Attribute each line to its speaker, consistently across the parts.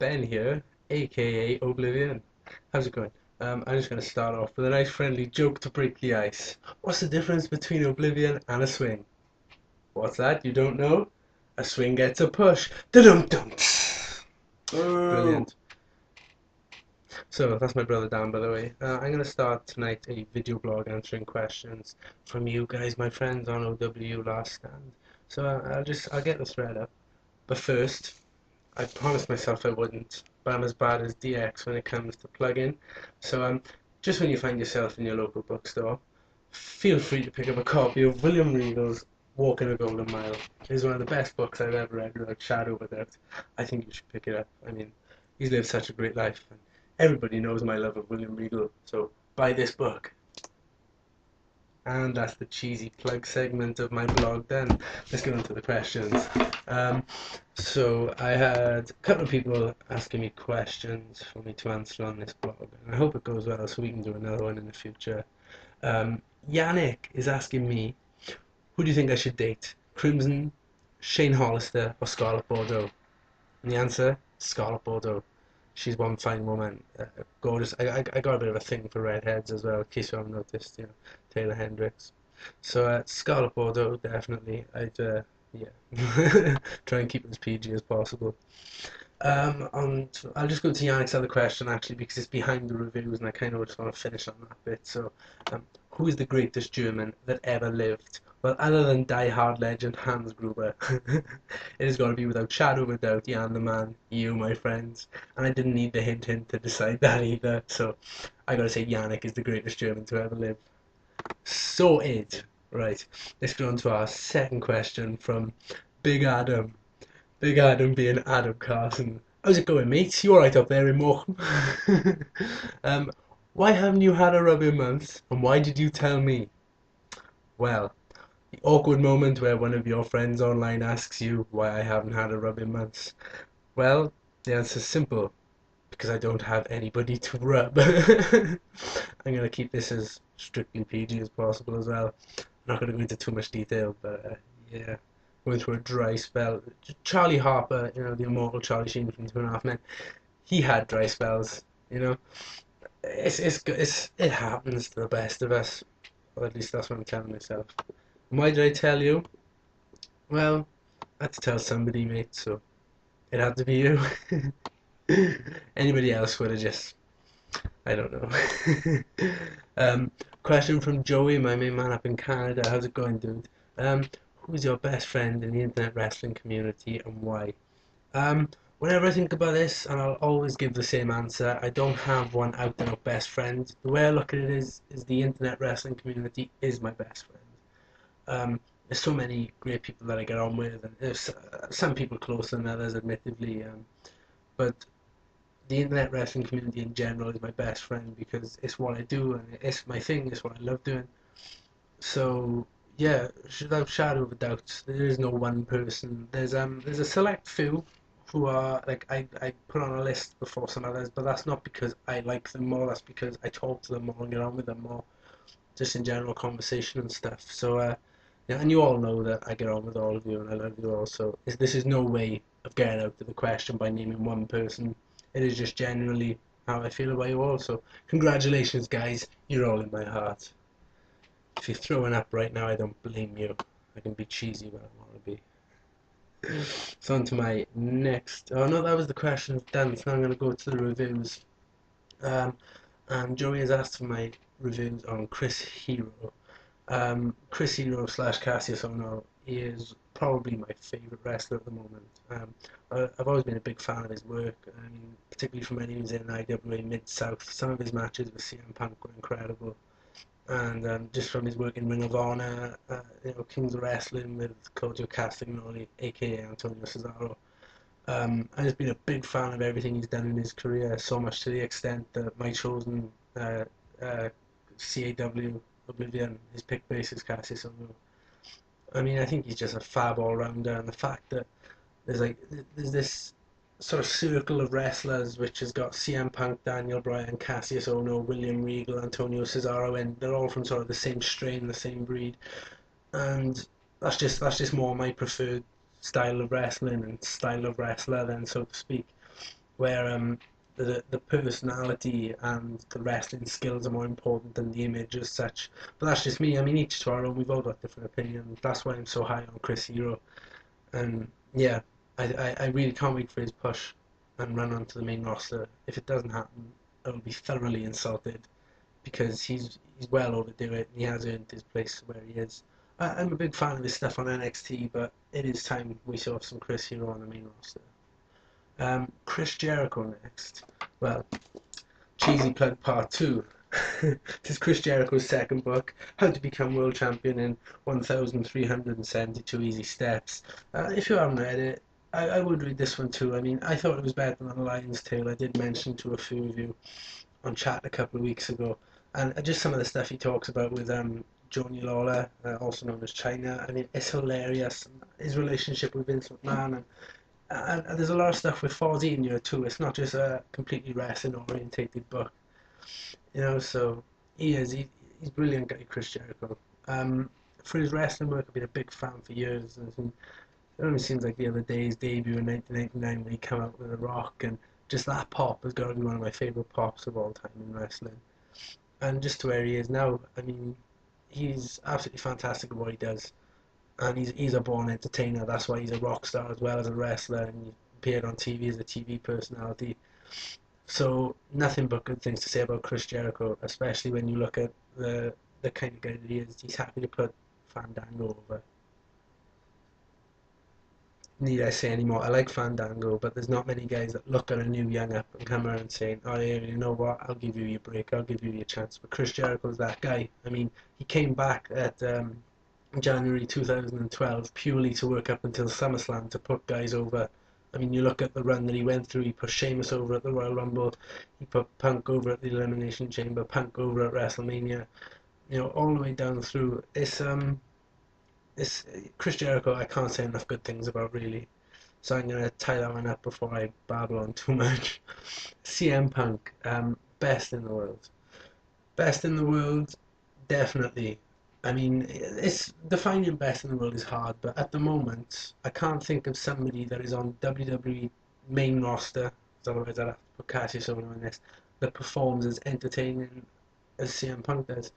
Speaker 1: Ben here, aka Oblivion. How's it going? I'm just going to start off with a nice friendly joke to break the ice. What's the difference between Oblivion and a swing? What's that? You don't know? A swing gets a push. Da-dum-dum.
Speaker 2: Boo!
Speaker 1: Brilliant. So that's my brother Dan, by the way. I'm going to start tonight a video blog answering questions from you guys, my friends on OWU Last Stand. So I'll get the thread up. But first, I promised myself I wouldn't, but I'm as bad as DX when it comes to plugin. So just when you find yourself in your local bookstore, feel free to pick up a copy of William Regal's Walking a Golden Mile. It's one of the best books I've ever read, without shadow of a doubt. I think you should pick it up. I mean, he's lived such a great life, and everybody knows my love of William Regal. So buy this book. And that's the cheesy plug segment of my blog then. Let's get on to the questions. Um, so I had a couple of people asking me questions for me to answer on this blog, and I hope it goes well so we can do another one in the future. Yannick is asking me, who do you think I should date? Crimson, Shane Hollister, or Scarlett Bordeaux? And the answer, Scarlett Bordeaux. She's one fine woman, gorgeous. I got a bit of a thing for redheads as well, in case you haven't noticed, Taylor Hendricks. So Scarlett Bordeaux, definitely. Yeah, try and keep it as PG as possible. And I'll just go to Yannick's other question actually because it's behind the reviews and I kind of just want to finish on that bit. So, who is the greatest German that ever lived? Well, other than die-hard legend Hans Gruber, it has got to be without shadow of a doubt Jan the man, you, my friends. And I didn't need the hint to decide that either. So, I gotta say Yannick is the greatest German to ever live. Sorted. Right, let's go on to our second question from Big Adam. Big Adam being Adam Carson. How's it going, mate? You alright up there in Morecambe? um, why haven't you had a rub in months? And why did you tell me? Well, the awkward moment where one of your friends online asks you why I haven't had a rub in months. Well, the answer's simple. Because I don't have anybody to rub. I'm going to keep this as strictly PG as possible as well. I'm not going to go into too much detail, but yeah, going through a dry spell. Charlie Harper, the immortal Charlie Sheen from Two and a Half Men, he had dry spells. You know, it happens to the best of us, or at least that's what I'm telling myself. And why did I tell you? Well, I had to tell somebody, mate. So it had to be you. Anybody else would have just, I don't know. Question from Joey, my main man up in Canada. How's it going, dude? Who's your best friend in the internet wrestling community and why? Whenever I think about this, and I'll always give the same answer, I don't have one out and out best friend. The way I look at it is the internet wrestling community is my best friend. There's so many great people that I get on with, and there's some people closer than others, admittedly. But the internet wrestling community in general is my best friend because it's what I do and it's my thing. It's what I love doing. So yeah, without shadow of a doubt, there is no one person. There's a select few who are like I put on a list before some others, but that's not because I like them more. That's because I talk to them more and get on with them more, just in general conversation and stuff. So yeah, and you all know that I get on with all of you and I love you all. So this is no way of getting out of the question by naming one person. It is just generally how I feel about you all. So congratulations, guys. You're all in my heart. If you're throwing up right now, I don't blame you. I can be cheesy when I want to be. So on to my next. Oh no, that was the questions done. So now I'm going to go to the reviews. Um, and Joey has asked for my reviews on Chris Hero. Chris Hero slash Cassius Ono is probably my favourite wrestler at the moment. I've always been a big fan of his work. I mean, particularly from when he was in IWA Mid South. Some of his matches with CM Punk were incredible, and just from his work in Ring of Honor, Kings of Wrestling with Claudio Castagnoli, aka Antonio Cesaro. I've just been a big fan of everything he's done in his career, so much to the extent that my chosen uh, CAW Oblivion, his pick basis Cassius Ohno. I mean, I think he's just a fab all rounder, and the fact that there's like there's this sort of circle of wrestlers which has got CM Punk, Daniel Bryan, Cassius Ohno, William Regal, Antonio Cesaro, and they're all from sort of the same strain, the same breed, and that's just more my preferred style of wrestling and style of wrestler, then so to speak. where the personality and the wrestling skills are more important than the image as such. But that's just me. I mean, each to our own. We've all got different opinions. That's why I'm so high on Chris Hero. And yeah, I really can't wait for his push and run onto the main roster. If it doesn't happen, I'll be thoroughly insulted because he's well overdue it and he has earned his place where he is. I'm a big fan of his stuff on NXT, but it is time we saw some Chris Hero on the main roster. Chris Jericho next. Well, Cheesy Plug Part 2. This is Chris Jericho's second book, How to Become World Champion in 1,372 Easy Steps. If you haven't read it, I would read this one too. I mean, I thought it was better than Lion's Tale. I did mention to a few of you on chat a couple of weeks ago. And just some of the stuff he talks about with Joni Lawler, also known as China. I mean, it's hilarious. His relationship with Vince McMahon and there's a lot of stuff with Fozzy in here too. It's not just a completely wrestling orientated book, So he's brilliant guy, Chris Jericho. For his wrestling work, I've been a big fan for years. And it only seems like the other day his debut in 1999 when he came out with The Rock, and just that pop has got to be one of my favorite pops of all time in wrestling. And just to where he is now, I mean, he's absolutely fantastic at what he does and he's a born entertainer. That's why he's a rock star as well as a wrestler, and he appeared on TV as a TV personality. So nothing but good things to say about Chris Jericho, especially when you look at the kind of guy that he is. He's happy to put Fandango over. Need I say anymore? I like Fandango, but there's not many guys that look at a new young up and come around saying, "Oh yeah, you know what? I'll give you your break. I'll give you your chance." But Chris Jericho's that guy. I mean, he came back at January 2012 purely to work up until SummerSlam to put guys over. I mean, you look at the run that he went through. He put Sheamus over at the Royal Rumble. He put Punk over at the Elimination Chamber. Punk over at WrestleMania. All the way down through. It's Chris Jericho. I can't say enough good things about really. So I'm gonna tie that one up before I babble on too much. CM Punk, best in the world. Best in the world, definitely. I mean, it's defining best in the world is hard, but at the moment, I can't think of somebody that is on WWE main roster, otherwise I'd have to put Cassius Ohno on this, that performs as entertaining as CM Punk does.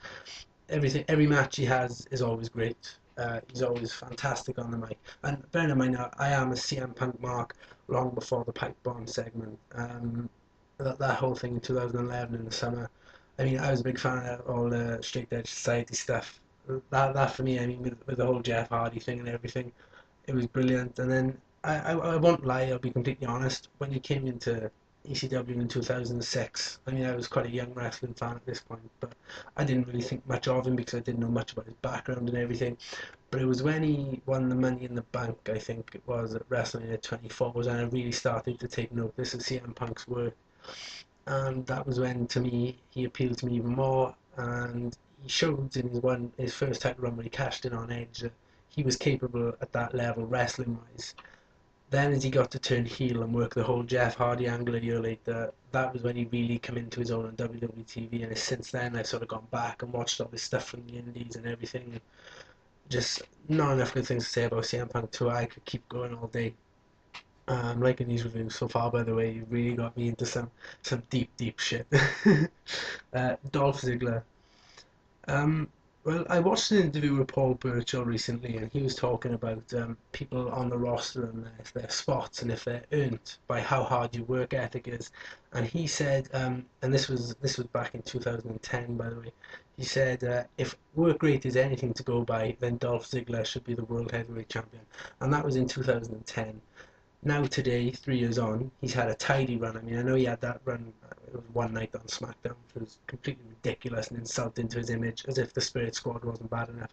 Speaker 1: Every match he has is always great. He's always fantastic on the mic. And bear in mind, I am a CM Punk mark long before the pipe bomb segment. That whole thing in 2011 in the summer. I mean, I was a big fan of all the Straight Edge Society stuff. That for me, I mean, with the whole Jeff Hardy thing and everything, it was brilliant. And then I won't lie, I'll be completely honest. When he came into ECW in 2006, I mean, I was quite a young wrestling fan at this point, but I didn't really think much of him because I didn't know much about his background and everything. But it was when he won the Money in the Bank, I think it was at WrestleMania 24, was when I really started to take notice of CM Punk's work. And that was when, to me, he appealed to me even more. And he showed in his first title run when he cashed in on Edge that he was capable at that level wrestling wise. Then as he got to turn heel and work the whole Jeff Hardy angle a year later, that was when he really came into his own on WWE TV. And since then, I've sort of gone back and watched all this stuff from the Indies and everything. Just not enough good things to say about CM Punk 2. I could keep going all day. I'm liking these reviews so far, by the way. You really got me into some deep shit. Dolph Ziggler. Um, well, I watched an interview with Paul Burchill recently, and he was talking about people on the roster and their spots and if they're earned by how hard your work ethic is. And he said, and this was back in 2010, by the way. He said, if work rate is anything to go by, then Dolph Ziggler should be the world heavyweight champion, and that was in 2010. Now today, 3 years on, he's had a tidy run. I mean, I know he had that run it was one night on SmackDown, which was completely ridiculous and insulting to his image, as if the Spirit Squad wasn't bad enough.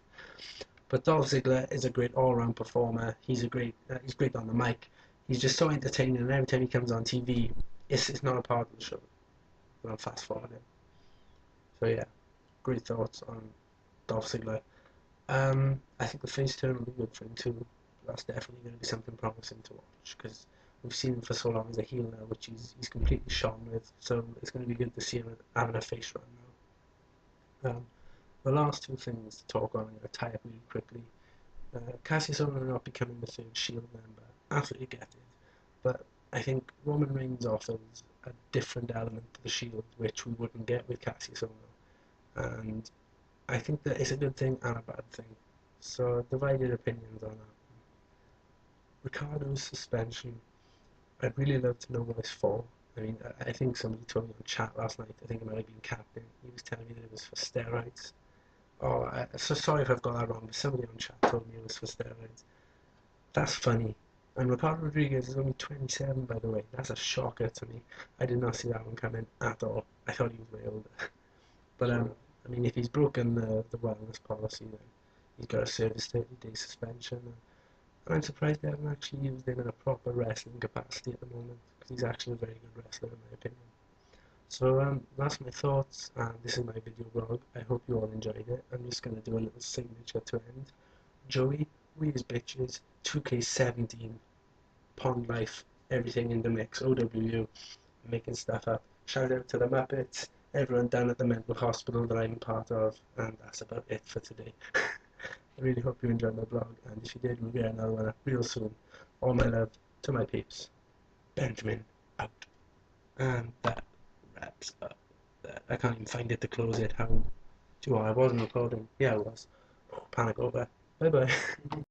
Speaker 1: But Dolph Ziggler is a great all-round performer. He's great on the mic. He's just so entertaining, and every time he comes on TV, it's not a part of the show. But I'm fast forwarding. So yeah, great thoughts on Dolph Ziggler. I think the face turn will be good for him too. That's definitely going to be something promising to watch because we've seen him for so long as a heel now, which he's completely shone with. So it's going to be good to see him having a face run now. The last two things to talk on, I'm going to tie up really quickly. Cassius Ohno not becoming the third Shield member, absolutely get it. But I think Roman Reigns offers a different element to the Shield, which we wouldn't get with Cassius Ohno. And I think that it's a good thing and a bad thing. So divided opinions on that. Ricardo's suspension, I'd really love to know what it's for. I mean, I think somebody told me on chat last night, I think it might have been Captain, he was telling me that it was for steroids. Oh, so sorry if I've got that wrong, but somebody on chat told me it was for steroids. That's funny. And Ricardo Rodriguez is only 27, by the way. That's a shocker to me. I did not see that one coming at all. I thought he was way older. But I mean, if he's broken the wellness policy, then he's got to serve his 30-day suspension. And I'm surprised they haven't actually used him in a proper wrestling capacity at the moment, because he's actually a very good wrestler in my opinion. So that's my thoughts, and this is my video blog. I hope you all enjoyed it. I'm just going to do a little signature to end. Joey, we as bitches, 2K17, Pond Life, everything in the mix, OWU, making stuff up. Shout out to the Muppets, everyone down at the mental hospital that I'm part of, and that's about it for today. I really hope you enjoyed my blog, and if you did, we'll get another one up real soon. All my love to my peeps. Benjamin out. And that wraps up that. I can't even find it to close it. How? Do I wasn't recording. Yeah, I was. Oh, panic over. Bye bye.